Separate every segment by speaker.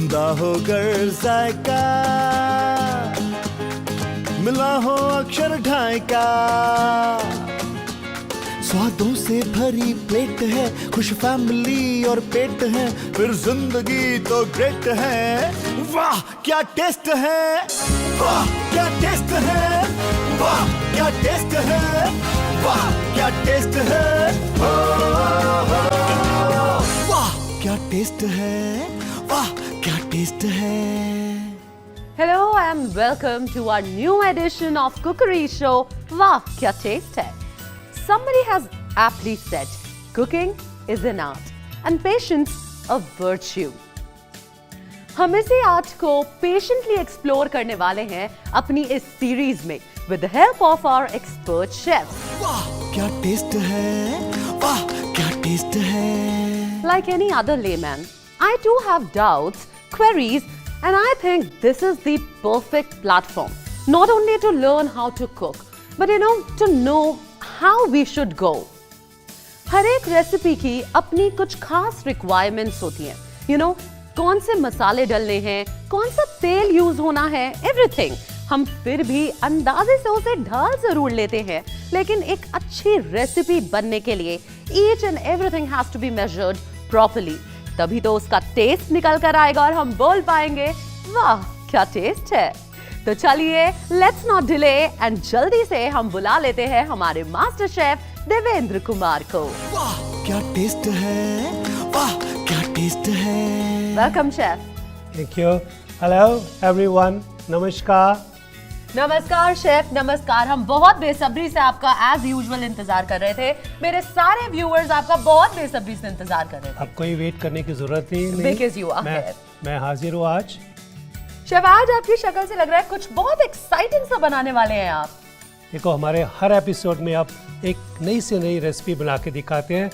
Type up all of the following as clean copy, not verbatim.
Speaker 1: उम्दा हो गर जायका, मिला हो अक्षर ढाई का। स्वादों से भरी प्लेट है, खुश फैमिली और पेट है, फिर जिंदगी तो ग्रेट है। वाह क्या टेस्ट है, वाह क्या टेस्ट है, वाह क्या टेस्ट है, वाह क्या टेस्ट है, वाह क्या टेस्ट है, वाह क्या टेस्ट है।
Speaker 2: Hello and welcome to our new edition of Cookery Show. Wow, kya taste hai! Somebody has aptly said, cooking is an art and patience a virtue. हम इसी आर्ट को patiently explore करने वाले हैं अपनी इस सीरीज में with the help of our expert chefs.
Speaker 1: वाह क्या टेस्ट है, वाह क्या टेस्ट है।
Speaker 2: Like any other layman, I too have doubts, queries, and I think this is the perfect platform, not only to learn how to cook, but to know how we should go. हर एक recipe की अपनी कुछ खास requirements होती हैं, कौन से मसाले डलने हैं, कौन सा तेल यूज होना है, एवरीथिंग। हम फिर भी अंदाजे से उसे ढाल जरूर लेते हैं, लेकिन एक अच्छी रेसिपी बनने के लिए each and everything has to be measured properly. तभी तो उसका टेस्ट निकल कर आएगा और हम बोल पाएंगे वाह क्या टेस्ट है। तो चलिए लेट्स नॉट डिले एंड जल्दी से हम बुला लेते हैं हमारे मास्टर शेफ देवेंद्र कुमार को।
Speaker 1: वाह क्या टेस्ट है, वाह क्या टेस्ट है।
Speaker 2: Welcome chef.
Speaker 3: Thank you. Hello everyone, नमस्कार।
Speaker 2: नमस्कार शेफ, नमस्कार। हम बहुत बेसब्री से आपका एज यूजुअल इंतजार कर रहे थे। मेरे सारे व्यूअर्स आपका बहुत बेसब्री से इंतजार कर रहे थे।
Speaker 3: अब कोई वेट करने की जरूरत नहीं।
Speaker 2: Because you are here.
Speaker 3: मैं हाजिर हूँ आज।
Speaker 2: शेफ आज आपकी शक्ल से लग रहा है कुछ बहुत एक्साइटिंग सा बनाने वाले हैं आप।
Speaker 3: देखो हमारे हर एपिसोड में आप एक नई से नई रेसिपी बना के दिखाते हैं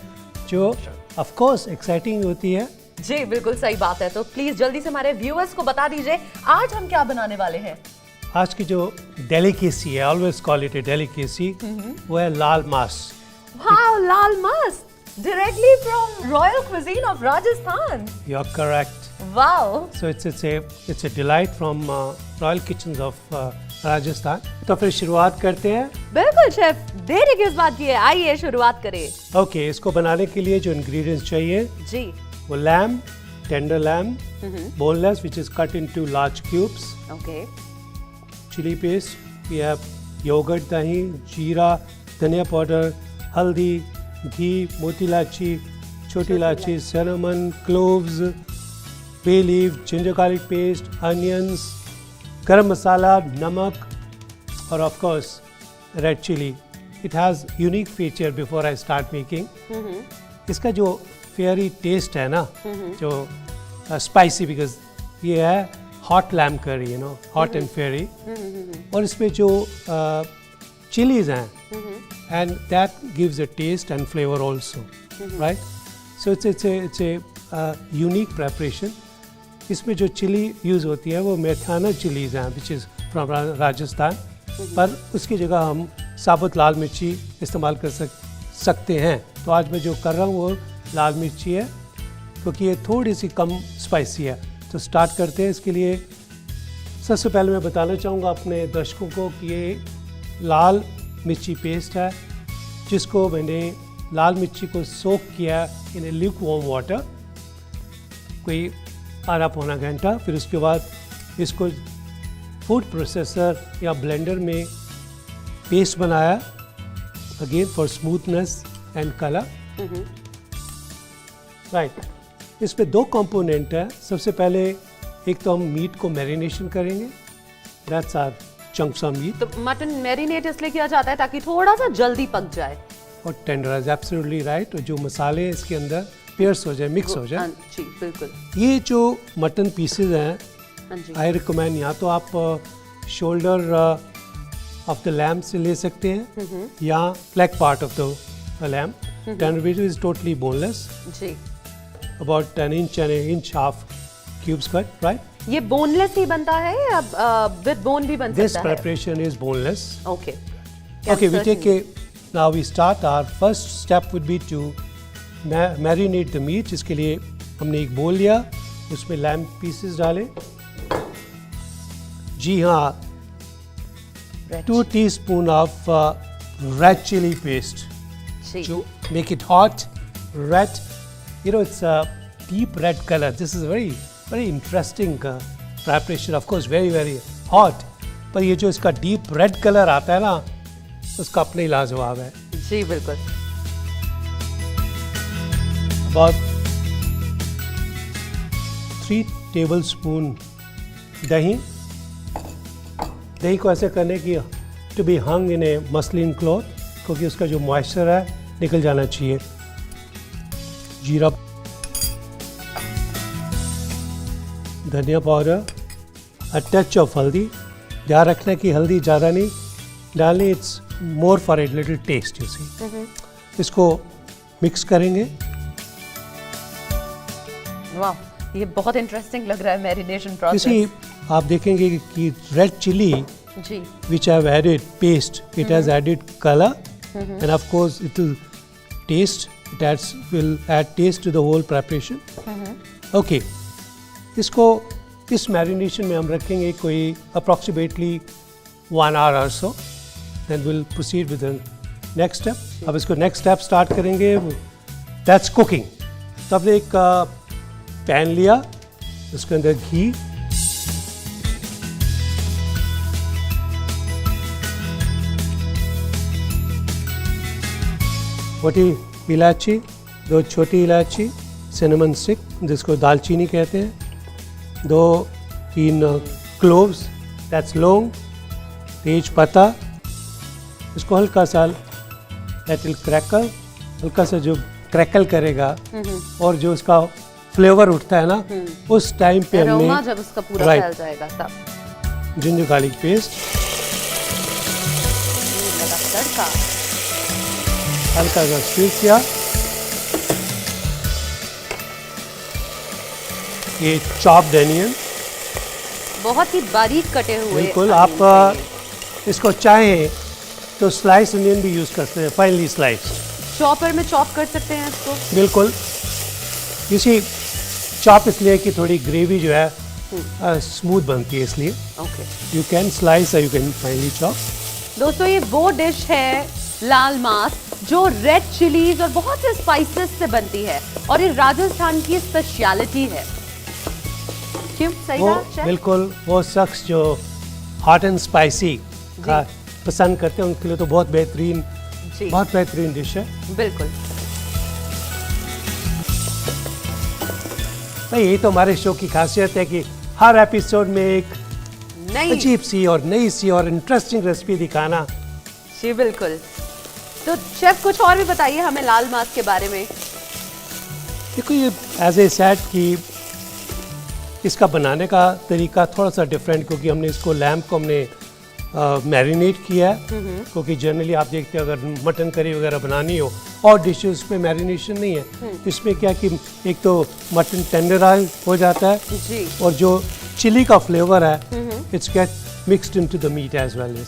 Speaker 3: जो ऑफ कोर्स एक्साइटिंग होती है।
Speaker 2: जी बिल्कुल सही बात है। तो प्लीज जल्दी से हमारे व्यूअर्स को बता दीजिए आज हम क्या बनाने वाले हैं।
Speaker 3: आज की जो डेलिकेसी है, always call it a delicacy, वो है laal maas.
Speaker 2: Wow, laal maas directly from royal cuisine of Rajasthan.
Speaker 3: You are correct.
Speaker 2: Wow.
Speaker 3: So it's a delight from royal kitchens of Rajasthan. तो फिर शुरुआत करते हैं।
Speaker 2: बिल्कुल शेफ, देरी किस बात की है, आइए शुरुआत करें।
Speaker 3: ओके, इसको बनाने के लिए जो इंग्रेडिएंट्स चाहिए
Speaker 2: जी
Speaker 3: वो lamb, tender lamb, boneless which is cut into large cubes,
Speaker 2: okay,
Speaker 3: chili paste, we have yogurt, dahi, जीरा, धनिया पाउडर, हल्दी, घी, मोटी इलायची, छोटी इलायची, cinnamon, cloves, bay leaf, ginger garlic paste, onions, गरम मसाला, नमक और of course red chili. It has unique feature before I start making. इसका जो फेयरी टेस्ट है ना, जो स्पाइसी, बिकॉज ये है hot lamb curry, hot and fiery, और इसमें जो चिलीज हैं and that gives a taste and flavour also, right. So it's a unique preparation. इसमें जो चिली यूज़ होती है वो मेथाना चिलीज हैं विच इज़ फ्रॉम राजस्थान, पर उसकी जगह हम साबुत लाल मिर्ची इस्तेमाल कर सकते हैं। तो आज मैं जो कर रहा हूँ वो लाल मिर्ची है क्योंकि ये थोड़ी सी कम स्पाइसी है। तो स्टार्ट करते हैं। इसके लिए सबसे पहले मैं बताना चाहूँगा अपने दर्शकों को कि ये लाल मिर्ची पेस्ट है जिसको मैंने लाल मिर्ची को सोक किया इन ए ल्यूक वार्म वाटर कोई आधा पौना घंटा। फिर उसके बाद इसको फूड प्रोसेसर या ब्लेंडर में पेस्ट बनाया, again for smoothness and colour, right. इसमें दो कंपोनेंट है। सबसे पहले एक तो हम मीट को मैरिनेशन करेंगे, that's our chunks of meat.
Speaker 2: तो मटन मैरिनेट इसलिए किया जाता है ताकि थोड़ा सा जल्दी पक जाए
Speaker 3: और टेंडर इज एब्सोल्युटली राइट, और जो मसाले इसके अंदर पियर्स हो जाए, मिक्स हो जाए।
Speaker 2: जी बिल्कुल।
Speaker 3: ये जो मटन पीसेज हैं, आई रिकमेंड या तो आप शोल्डर ऑफ द लैम्प से ले सकते हैं या flag part of the lamb. Tender piece is totally boneless,
Speaker 2: जी,
Speaker 3: about an inch half cubes cut, right?
Speaker 2: ये boneless ही बनता है या with bone भी बन
Speaker 3: This
Speaker 2: सकता है?
Speaker 3: preparation is boneless.
Speaker 2: Okay.
Speaker 3: Okay, we take a, now we start. Our first step would be to marinate the meat. इसके लिए हमने एक बोल लिया, उसमें लैम्ब पीसेस डालें। जी हाँ,
Speaker 2: Red
Speaker 3: 2 teaspoon of red chili paste
Speaker 2: ji
Speaker 3: to make it hot, red. You know, it's a deep red color. This is a very interesting preparation. Of course, very hot. पर ये जो इसका deep red color आता है ना, उसका अपने ही लाजवाब है।
Speaker 2: जी बिल्कुल।
Speaker 3: About 3 tablespoon दही को ऐसे करने की to be hung in a muslin cloth, क्योंकि उसका जो मॉइस्चर है निकल जाना चाहिए। जीरा, धनिया पाउडर, अ टच ऑफ हल्दी। ध्यान रखना कि हल्दी ज़्यादा नहीं डालनी, it's more for a little taste you see. इसको मिक्स करेंगे।
Speaker 2: वाह, ये बहुत इंटरेस्टिंग लग रहा है मैरिनेशन प्रोसेस।
Speaker 3: इसी आप देखेंगे कि रेड चिली
Speaker 2: जी
Speaker 3: which I have added paste, it has added color, and of course it will will add taste to the whole preparation. Okay, इसको इस मैरिनेशन में हम रखेंगे कोई approximately 1 hour or so, then we'll proceed with the next step. अब इसको next step start करेंगे, that's cooking. तो आपने एक पैन लिया, उसके अंदर घी, मोटी इलायची, 2 छोटी इलायची, सिनेमन स्टिक जिसको दालचीनी कहते हैं, 2-3 क्लोव्स, दैट्स लौंग, तेज पत्ता। इसको हल्का सा दैट विल क्रैकल, हल्का सा जो क्रैकल करेगा और जो उसका फ्लेवर उठता है ना, उस टाइम पे
Speaker 2: अरोमा
Speaker 3: हमने
Speaker 2: जब उसका पूरा फैल जाएगा तब
Speaker 3: जिंजर गार्लिक पेस्ट,
Speaker 2: लगा तड़का।
Speaker 3: हल्का सा स्टीर किया, ये चॉप्ड अनियन,
Speaker 2: बहुत ही बारीक कटे हुए
Speaker 3: बिल्कुल।
Speaker 2: onion
Speaker 3: आप
Speaker 2: चाहिए।
Speaker 3: इसको चाहें तो स्लाइस अनियन भी यूज़ कर सकते हैं, फाइनली स्लाइस।
Speaker 2: चॉपर में चॉप कर सकते हैं इसको।
Speaker 3: बिल्कुल, इसी चॉप इसलिए कि थोड़ी ग्रेवी जो है स्मूथ बनती है, इसलिए
Speaker 2: okay
Speaker 3: you can slice, you can finally chop.
Speaker 2: दोस्तों, ये वो डिश है लाल मास जो रेड चिलीज और बहुत से स्पाइसेस से बनती है और ये राजस्थान की स्पेशलिटी है। क्यों सही
Speaker 3: वो
Speaker 2: कहा शेफ?
Speaker 3: बिल्कुल, वो शख्स जो हॉट एंड स्पाइसी का पसंद करते हैं उनके लिए तो बहुत बेहतरीन,
Speaker 2: जी
Speaker 3: बहुत बेहतरीन डिश है।
Speaker 2: बिल्कुल।
Speaker 3: भाई यही तो हमारे शो की खासियत है कि हर एपिसोड में एक
Speaker 2: नहीं
Speaker 3: अजीब सी और नई सी और इंटरेस्टिंग रेसिपी दिखाना।
Speaker 2: जी बिल्कुल। तो शेफ कुछ और भी बताइए हमें लाल मास के बारे में।
Speaker 3: देखो, ये एज ए सेट कि इसका बनाने का तरीका थोड़ा सा डिफरेंट, क्योंकि हमने इसको लैम्ब को हमने मैरिनेट किया है, क्योंकि जनरली आप देखते हैं अगर मटन करी वगैरह बनानी हो और डिशेस में मैरिनेशन नहीं है, इसमें क्या कि एक तो मटन टेंडराइज हो जाता है
Speaker 2: जी
Speaker 3: और जो चिली का फ्लेवर है it's get mixed into the meat as well.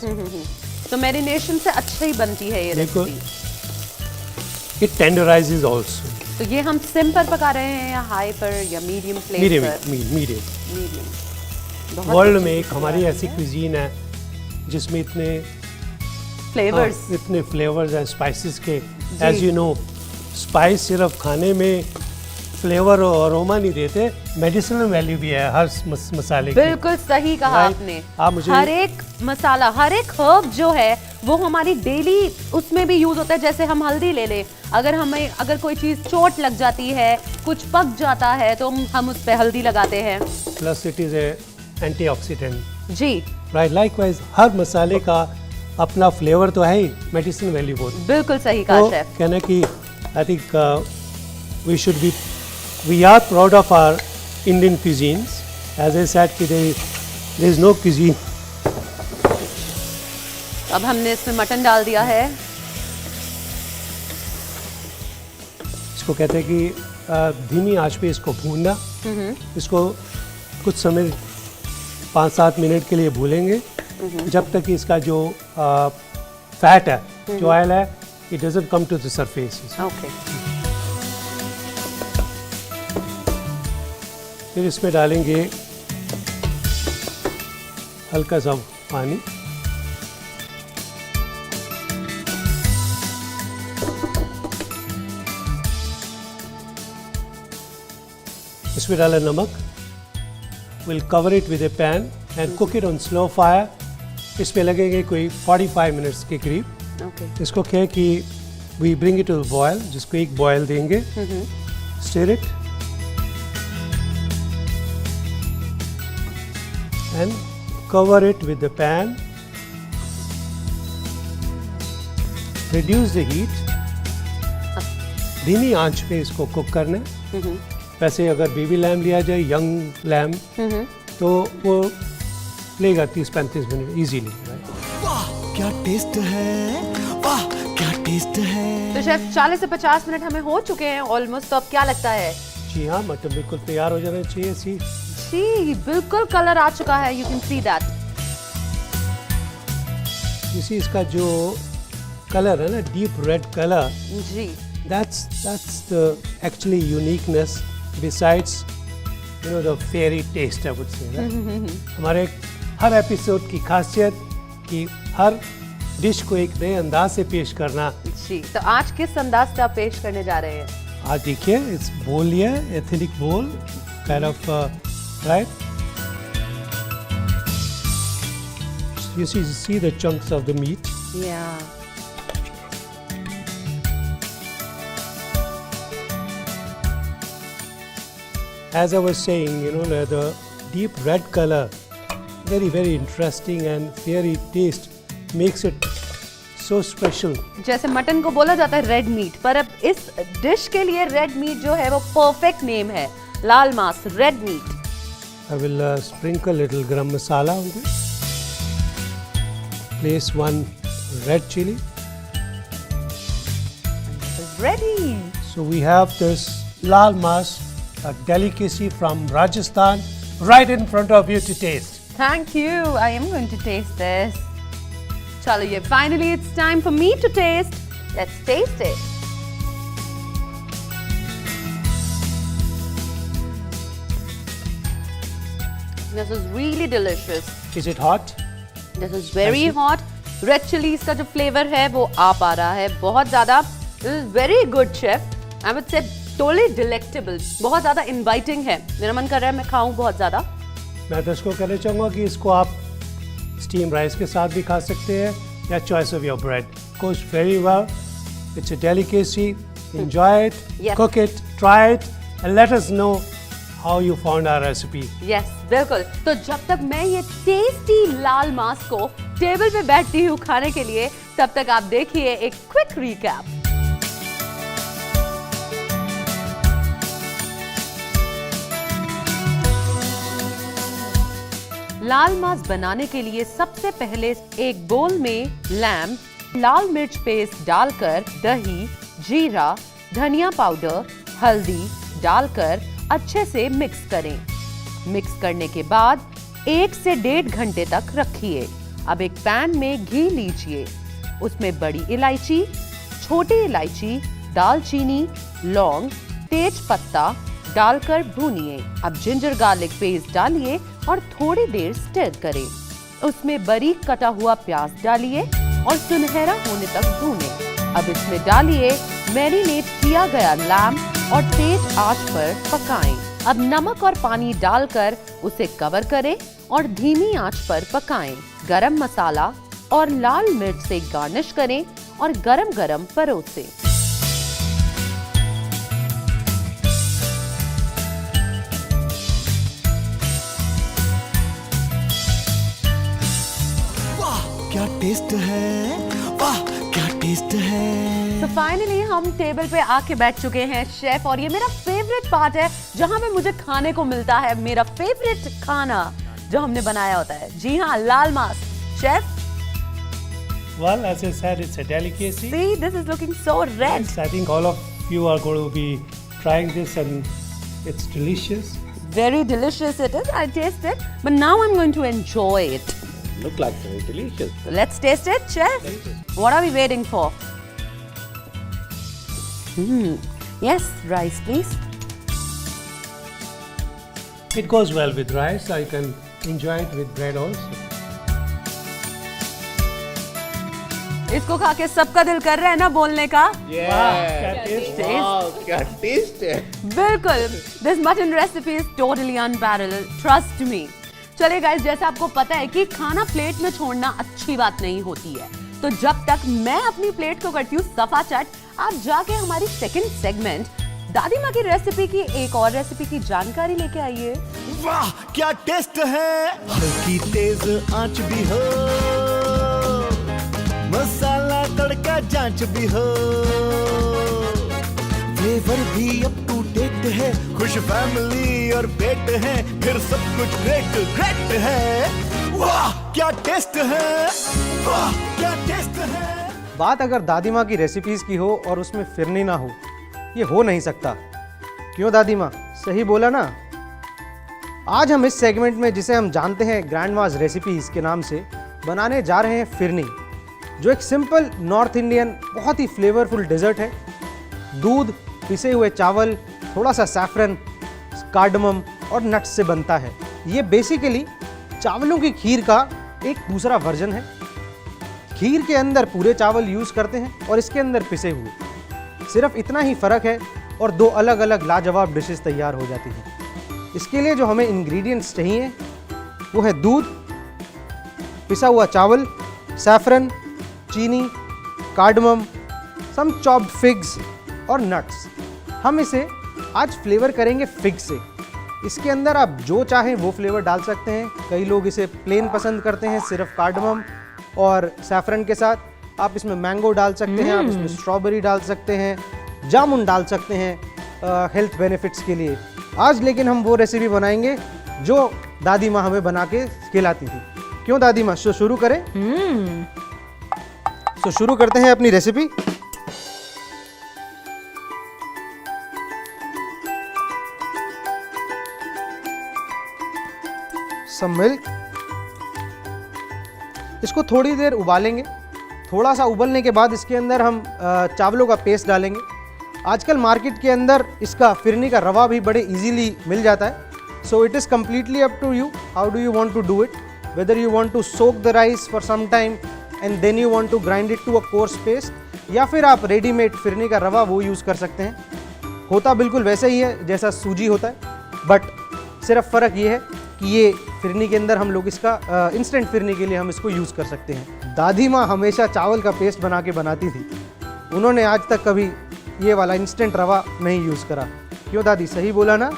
Speaker 2: तो मैरिनेशन से अच्छी ही बनती है ये
Speaker 3: बिल्कुल।
Speaker 2: रेसिपी।
Speaker 3: It tenderises also.
Speaker 2: तो ये हम सिम पर पका रहे हैं या हाई पर या मीडियम फ्लेम
Speaker 3: मीडियम
Speaker 2: पर?
Speaker 3: मीडियम।
Speaker 2: मीडियम।
Speaker 3: वर्ल्ड में एक हमारी ऐसी क्विजीन है जिसमें इतने
Speaker 2: फ्लेवर्स
Speaker 3: इतने फ्लेवर्स हैं स्पाइसेस के। एज यू नो, स्पाइस सिर्फ खाने में फ्लेवर और अरोमा नहीं देते, मेडिसिनल वैल्यू भी है हर मसाले की।
Speaker 2: बिल्कुल सही कहा
Speaker 3: Right?
Speaker 2: आपने।
Speaker 3: आप मुझे-
Speaker 2: हर एक मसाला, हर एक हर्ब जो है वो हमारी डेली उसमें भी यूज होता है। जैसे हम हल्दी ले लें, अगर कोई चीज चोट लग जाती है, कुछ पक जाता है तो हम उस पर हल्दी लगाते हैं।
Speaker 3: Plus it is a antioxidant.
Speaker 2: जी
Speaker 3: राइट, लाइकवाइज हर मसाले का अपना फ्लेवर तो है ही, मेडिसिन वैल्यू बहुत।
Speaker 2: बिल्कुल सही कहा
Speaker 3: तो
Speaker 2: शेफ।
Speaker 3: कहना कि I think we are proud of our Indian cuisines. As I said कि there is no cuisine.
Speaker 2: अब हमने इसमें मटन डाल दिया है।
Speaker 3: इसको कहते हैं कि धीमी आंच पे इसको भूनना। इसको कुछ समय 5-7 मिनट के लिए भूलेंगे जब तक कि इसका जो फैट है, जो ऑयल है, it doesn't come to the surface.
Speaker 2: Okay.
Speaker 3: फिर इसमें डालेंगे हल्का सा पानी। इसमें डाला नमक। We'll cover it with a pan and cook it on slow fire. इसमें लगेंगे कोई 45 मिनट्स के करीब।
Speaker 2: Okay.
Speaker 3: इसको क्या है कि we bring it to a boil, जिसको एक boil देंगे। Stir it and cover it with the pan. Reduce the heat. धीमी आंच पे इसको कुक करना है। वैसे अगर बेबी लैम लिया जाए, यंग लैम, तो वो लेगा 30-35 मिनट इजीली।
Speaker 1: वाह क्या टेस्ट है, वाह क्या टेस्ट है।
Speaker 2: तो शेफ 40 से 50 मिनट हमें हो चुके हैं ऑलमोस्ट, तो अब क्या लगता है?
Speaker 3: जी हाँ, मटन बिल्कुल तैयार हो जाना चाहिए।
Speaker 2: जी बिल्कुल कलर आ चुका है, यू कैन सी दैट।
Speaker 3: इसी इसका जो कलर है ना, डीप रेड कलर,
Speaker 2: जी
Speaker 3: that's the actually uniqueness besides the fairy taste, I would say, right? हमारे हर एपिसोड की खासियत कि हर डिश को एक नए अंदाज से पेश करना।
Speaker 2: जी, तो आज किस अंदाज से आप पेश करने जा रहे हैं?
Speaker 3: आज देखिए, इट्स बोल है, एथनिक बोल kind of, right? You see the chunks of the meat.
Speaker 2: Yeah.
Speaker 3: As I was saying, the deep red color, very, very interesting, and fairy taste makes it so special.
Speaker 2: जैसे mutton को बोला जाता है red meat, पर अब इस dish के लिए रेड मीट जो है वो परफेक्ट नेम है, लाल मांस, red meat.
Speaker 3: I will sprinkle little garam masala on this. Place one red chili.
Speaker 2: Ready.
Speaker 3: So we have this lal mas, a delicacy from Rajasthan, right in front of you to taste.
Speaker 2: Thank you. I am going to taste this. चलो ये finally it's time for me to taste. Let's taste it. This is really delicious.
Speaker 3: Is it hot?
Speaker 2: This is very
Speaker 3: Spicy?
Speaker 2: hot. Red chilies का जो flavor है वो आ पा रहा है बहुत ज़्यादा. This is very good, chef. I would say totally delectable. बहुत ज़्यादा inviting है. मेरा मन कर रहा है मैं खाऊं बहुत ज़्यादा.
Speaker 3: मैं तो इसको कहना चाहूँगा कि इसको आप स्टीम राइस के साथ भी खा सकते हैं या choice of your bread. Goes very well. It's a delicacy. Enjoy it.
Speaker 2: Yes.
Speaker 3: Cook it. Try it. And let us know how you found our recipe.
Speaker 2: Yes, बिल्कुल. तो जब तक मैं ये टेस्टी लाल मांस को टेबल पे बैठती हूँ खाने के लिए, तब तक आप देखिए एक क्विक रिकैप. लाल मांस बनाने के लिए सबसे पहले एक बोल में लैम्ब, लाल मिर्च पेस्ट डालकर दही, जीरा, धनिया पाउडर, हल्दी डालकर अच्छे से मिक्स करें. मिक्स करने के बाद 1 से 1.5 घंटे तक रखिए. अब एक पैन में घी लीजिए, उसमें बड़ी इलायची, छोटी इलायची, दालचीनी, लौंग, तेज पत्ता डालकर भूनिए. अब जिंजर गार्लिक पेस्ट डालिए और थोड़ी देर स्टर करें. उसमें बारीक कटा हुआ प्याज डालिए और सुनहरा होने तक भूनें. अब इसमें डालिए मैरिनेट किया गया लैम्ब और तेज आंच पर पकाएं. अब नमक और पानी डालकर उसे कवर करें और धीमी आंच पर पकाएं. गरम मसाला और लाल मिर्च से गार्निश करें और गरम-गरम परोसें.
Speaker 1: क्या टेस्ट है, वाह क्या टेस्ट है।
Speaker 2: तो फाइनली हम टेबल पे आके बैठ चुके हैं शेफ, और ये मेरा फेवरेट पार्ट है जहां पे मुझे खाने को मिलता है मेरा फेवरेट खाना जो हमने बनाया होता है. जी हाँ, लाल मांस. Chef,
Speaker 3: Well, as I said, it's a delicacy.
Speaker 2: see, this is looking so red.
Speaker 3: Yes, I think all of you are going to be trying this, and it's delicious.
Speaker 2: Very delicious it is. I taste it, but now I'm going to enjoy it.
Speaker 4: Look like very delicious.
Speaker 2: So let's taste it, chef. What are we waiting for? Yes, rice, please.
Speaker 3: It goes well with rice. I can enjoy it with bread also.
Speaker 2: इसको खा के सबका दिल कर रहा है ना बोलने का।
Speaker 4: Wow, क्या टेस्ट है।
Speaker 2: बिल्कुल, this mutton recipe is totally unparalleled, trust me. चलिए गाइस, जैसे आपको पता है कि खाना प्लेट में छोड़ना अच्छी बात नहीं होती है, तो जब तक मैं अपनी प्लेट को करती हूँ सफा चट, आप जाके हमारी सेकंड सेगमेंट दादी माँ की रेसिपी की एक और रेसिपी की जानकारी लेके आइए।
Speaker 1: वाह क्या टेस्ट है, हल्की तेज आंच भी हो, मसाला तड़का जांच भी हो, फ्लेवर भी अप टू डेट है, खुश फैमिली और पेट है, फिर सब कुछ ग्रेट ग्रेट है। वाह क्या टेस्ट है, वाह क्या टेस्ट है।
Speaker 5: बात अगर दादी माँ की रेसिपीज की हो और उसमें फिरनी ना हो, ये हो नहीं सकता। क्यों दादी माँ, सही बोला ना। आज हम इस सेगमेंट में, जिसे हम जानते हैं ग्रैंडमाज रेसिपीज के नाम से, बनाने जा रहे हैं फिरनी, जो एक सिंपल नॉर्थ इंडियन बहुत ही फ्लेवरफुल डेजर्ट है। दूध, पिसे हुए चावल, थोड़ा सा सैफरन, कार्डमम और नट्स से बनता है। ये बेसिकली चावलों की खीर का एक दूसरा वर्जन है। खीर के अंदर पूरे चावल यूज करते हैं और इसके अंदर पिसे हुए, सिर्फ इतना ही फर्क है और दो अलग अलग लाजवाब डिशेस तैयार हो जाती हैं। इसके लिए जो हमें इंग्रेडिएंट्स चाहिए वो है दूध, पिसा हुआ चावल, सैफरन, चीनी, कार्डमम, सम चॉप्ड फिग्स और नट्स। हम इसे आज फ्लेवर करेंगे फिग से। इसके अंदर आप जो चाहें वो फ्लेवर डाल सकते हैं। कई लोग इसे प्लेन पसंद करते हैं, सिर्फ कार्डमम और सैफरन के साथ। आप इसमें मैंगो डाल सकते हैं, आप इसमें स्ट्रॉबेरी डाल सकते हैं, जामुन डाल सकते हैं हेल्थ बेनिफिट्स के लिए। आज लेकिन हम वो रेसिपी बनाएंगे जो दादी माँ हमें बना के खिलाती थी। क्यों दादी माँ, शुरू करें? तो शुरू करते हैं अपनी रेसिपी। सम मिल्क, इसको थोड़ी देर उबालेंगे। थोड़ा सा उबलने के बाद इसके अंदर हम चावलों का पेस्ट डालेंगे। आजकल मार्केट के अंदर इसका फिरनी का रवा भी बड़े इजीली मिल जाता है। So it is completely up to you, how do you want to do it, whether you want to soak the rice for some time and then you want to grind it to a coarse paste, या फिर आप readymade phirni का रवा वो use कर सकते हैं। होता बिल्कुल वैसे ही है जैसा सूजी होता है, बट सिर्फ फ़र्क ये है कि ये फिरनी के अंदर हम लोग इसका इंस्टेंट फिरनी के लिए हम इसको यूज़ कर सकते हैं। दादी माँ हमेशा चावल का पेस्ट बना के बनाती थी, उन्होंने आज तक कभी ये वाला इंस्टेंट रवा नहीं यूज़ करा। क्यों दादी, सही बोला ना?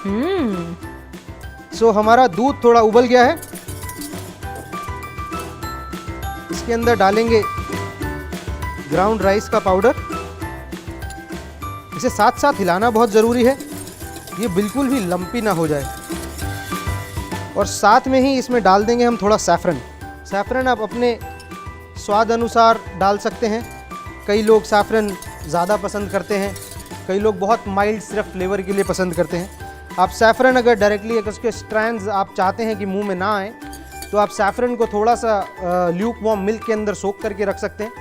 Speaker 5: सो हमारा दूध थोड़ा उबल गया है, इसके अंदर डालेंगे ग्राउंड राइस का पाउडर। इसे साथ साथ हिलाना बहुत ज़रूरी है, ये बिल्कुल भी लंपी ना हो जाए। और साथ में ही इसमें डाल देंगे हम थोड़ा सैफरन। सैफरन आप अपने स्वाद अनुसार डाल सकते हैं। कई लोग सैफरन ज़्यादा पसंद करते हैं, कई लोग बहुत माइल्ड सिर्फ फ्लेवर के लिए पसंद करते हैं। आप सैफरन अगर डायरेक्टली अगर उसके स्ट्रैंड्स आप चाहते हैं कि मुंह में ना आए, तो आप सैफरन को थोड़ा सा ल्यूक वार्म मिल्क के अंदर सोक करके रख सकते हैं,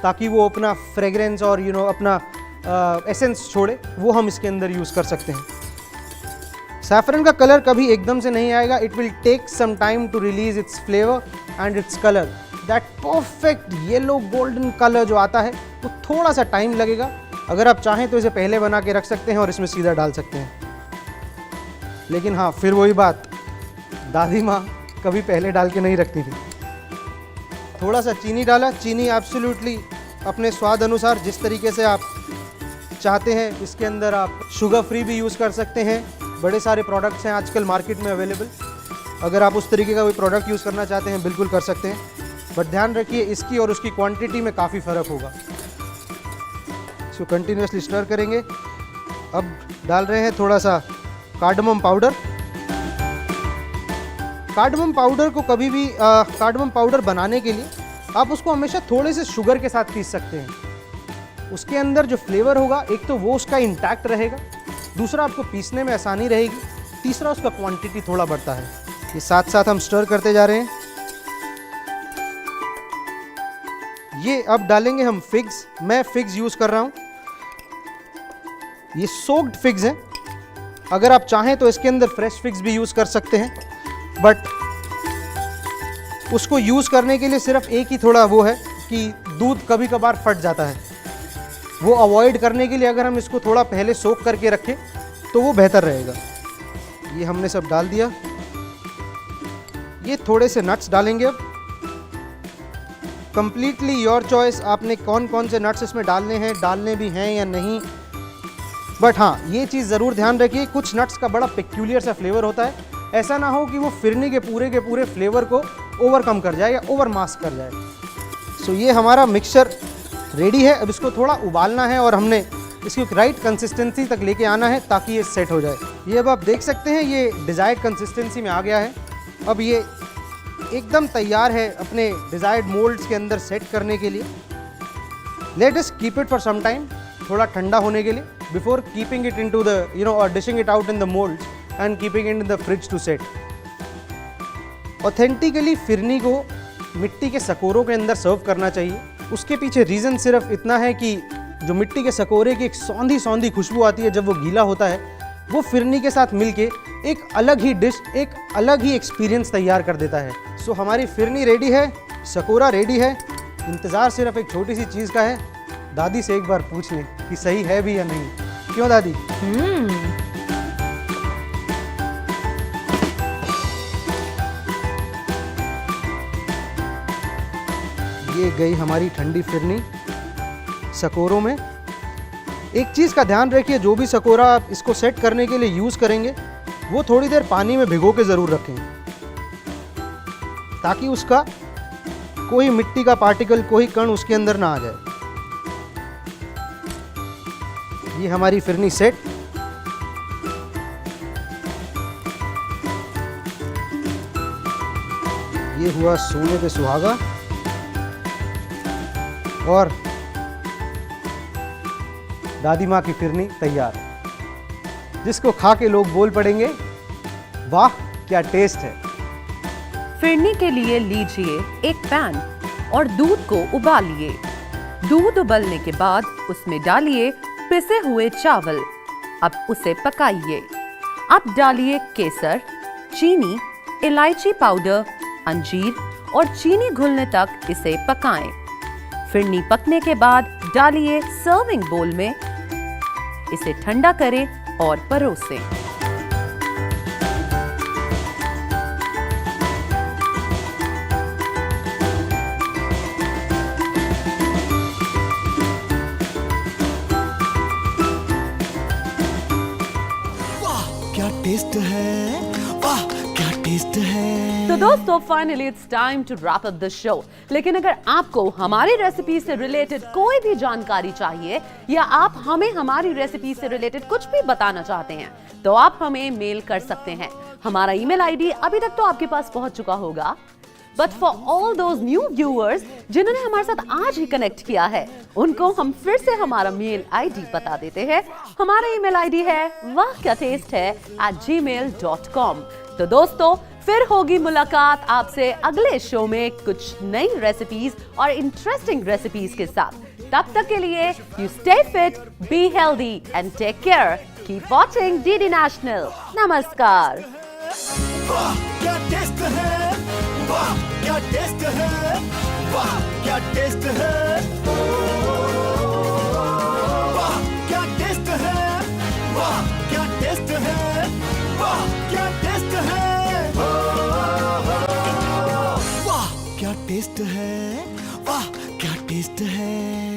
Speaker 5: ताकि वो अपना फ्रेगरेंस और अपना एसेंस छोड़े, वो हम इसके अंदर यूज़ कर सकते हैं। सैफरन का कलर कभी एकदम से नहीं आएगा, it will take some time to release its flavour and its colour. That perfect yellow golden colour जो आता है वो थोड़ा सा टाइम लगेगा। अगर आप चाहें तो इसे पहले बना के रख सकते हैं और इसमें सीधा डाल सकते हैं। लेकिन हाँ, फिर वही बात, दादी माँ कभी पहले डाल के नहीं रखती थी। थोड़ा सा चीनी डाला, चीनी एब्सोल्युटली अपने स्वाद अनुसार, जिस तरीके से आप चाहते हैं। इसके अंदर आप शुगर फ्री भी यूज़ कर सकते हैं, बड़े सारे प्रोडक्ट्स हैं आजकल मार्केट में अवेलेबल। अगर आप उस तरीके का कोई प्रोडक्ट यूज़ करना चाहते हैं बिल्कुल कर सकते हैं, बट ध्यान रखिए इसकी और उसकी क्वांटिटी में काफ़ी फ़र्क होगा। इसको कंटिन्यूसली स्टर करेंगे। अब डाल रहे हैं थोड़ा सा कार्डमम पाउडर। कार्डमम पाउडर को कभी भी कार्डमम पाउडर बनाने के लिए आप उसको हमेशा थोड़े से शुगर के साथ पीस सकते हैं। उसके अंदर जो फ्लेवर होगा, एक तो वो उसका इंटैक्ट रहेगा, दूसरा आपको पीसने में आसानी रहेगी, तीसरा उसका क्वांटिटी थोड़ा बढ़ता है। ये साथ साथ हम स्टर करते जा रहे हैं। ये अब डालेंगे हम फिग्स। मैं फिग्स यूज़ कर रहा हूँ, ये सोक्ड फिग्स हैं। अगर आप चाहें तो इसके अंदर फ्रेश फिग्स भी यूज़ कर सकते हैं, बट उसको यूज़ करने के लिए सिर्फ एक ही थोड़ा वो है कि दूध कभी कभार फट जाता है। वो अवॉइड करने के लिए अगर हम इसको थोड़ा पहले सोक करके रखें तो वो बेहतर रहेगा। ये हमने सब डाल दिया। ये थोड़े से नट्स डालेंगे अब। कंप्लीटली योर चॉइस, आपने कौन कौन से नट्स इसमें डालने भी हैं या नहीं। बट हाँ, ये चीज़ ज़रूर ध्यान रखिए, कुछ नट्स का बड़ा पेक्यूलियर सा फ्लेवर होता है। ऐसा ना हो कि वो फिरनी के पूरे फ्लेवर को ओवरकम कर जाए या ओवर मास्क कर जाए। सो ये हमारा मिक्सचर रेडी है। अब इसको थोड़ा उबालना है और हमने इसकी राइट कंसिस्टेंसी तक लेके आना है ताकि ये सेट हो जाए। ये अब आप देख सकते हैं ये डिज़ायर्ड कंसिस्टेंसी में आ गया है। अब ये एकदम तैयार है अपने डिज़ायर्ड मोल्ड्स के अंदर सेट करने के लिए। Let us keep it for some time, थोड़ा ठंडा होने के लिए, before keeping it into the और dishing it out in the moulds and keeping it in the fridge to set. Authentically phirni को मिट्टी के सकोरों के अंदर सर्व करना चाहिए। उसके पीछे रीज़न सिर्फ इतना है कि जो मिट्टी के सकोरे की एक सौंधी खुशबू आती है जब वो गीला होता है, वो फिरनी के साथ मिलके एक अलग ही डिश, एक अलग ही एक्सपीरियंस तैयार कर देता है। सो हमारी फिरनी रेडी है, सकोरा रेडी है। इंतज़ार सिर्फ एक छोटी सी चीज़ का है, दादी से एक बार पूछ लें कि सही है भी या नहीं। क्यों दादी? ये गई हमारी ठंडी फिरनी सकोरों में। एक चीज़ का ध्यान रखिए, जो भी सकोरा आप इसको सेट करने के लिए यूज़ करेंगे वो थोड़ी देर पानी में भिगो के ज़रूर रखें ताकि उसका कोई मिट्टी का पार्टिकल, कोई कण उसके अंदर ना आ जाए। ये हमारी फिरनी सेट। ये हुआ सोने पे सुहागा और दादी माँ की फिरनी तैयार, जिसको खा के लोग बोल पड़ेंगे वाह क्या टेस्ट है।
Speaker 2: फिरनी के लिए लीजिए एक पैन और दूध को उबालिए। दूध उबलने के बाद उसमें डालिए पिसे हुए चावल। अब उसे पकाइए। अब डालिए केसर, चीनी, इलायची पाउडर, अंजीर और चीनी घुलने तक इसे पकाएं। फिरनी पकने के बाद डालिए सर्विंग बोल में। इसे ठंडा करें और परोसें।
Speaker 1: वाह क्या टेस्ट है, वाह क्या टेस्ट है।
Speaker 2: तो दोस्तों, finally it's time to wrap up the show. लेकिन अगर आपको हमारी रेसिपी से रिलेटेड कोई भी जानकारी चाहिए या आप हमें हमारी रेसिपी से रिलेटेड कुछ भी बताना चाहते हैं तो आप हमें मेल कर सकते हैं। हमारा ईमेल आईडी अभी तक तो आपके पास पहुंच चुका होगा, but for all those new viewers जिन्होंने हमारे साथ आज ही कनेक्ट किया है, उनको हम फिर से हमारा मेल आईडी बता देते हैं। हमारा ईमेल आईडी है wahkyaTaste@gmail.com। तो दोस्तों, फिर होगी मुलाकात आपसे अगले शो में कुछ नई रेसिपीज और इंटरेस्टिंग रेसिपीज के साथ। तब तक के लिए you stay fit, be healthy and take care. Keep watching DD National. नमस्कार।
Speaker 1: वाह क्या टेस्ट है, वाह क्या टेस्ट है, वाह क्या टेस्ट है, वाह क्या टेस्ट है, वाह क्या टेस्ट है, वाह क्या टेस्ट है, वाह क्या टेस्ट है, वाह क्या टेस्ट है।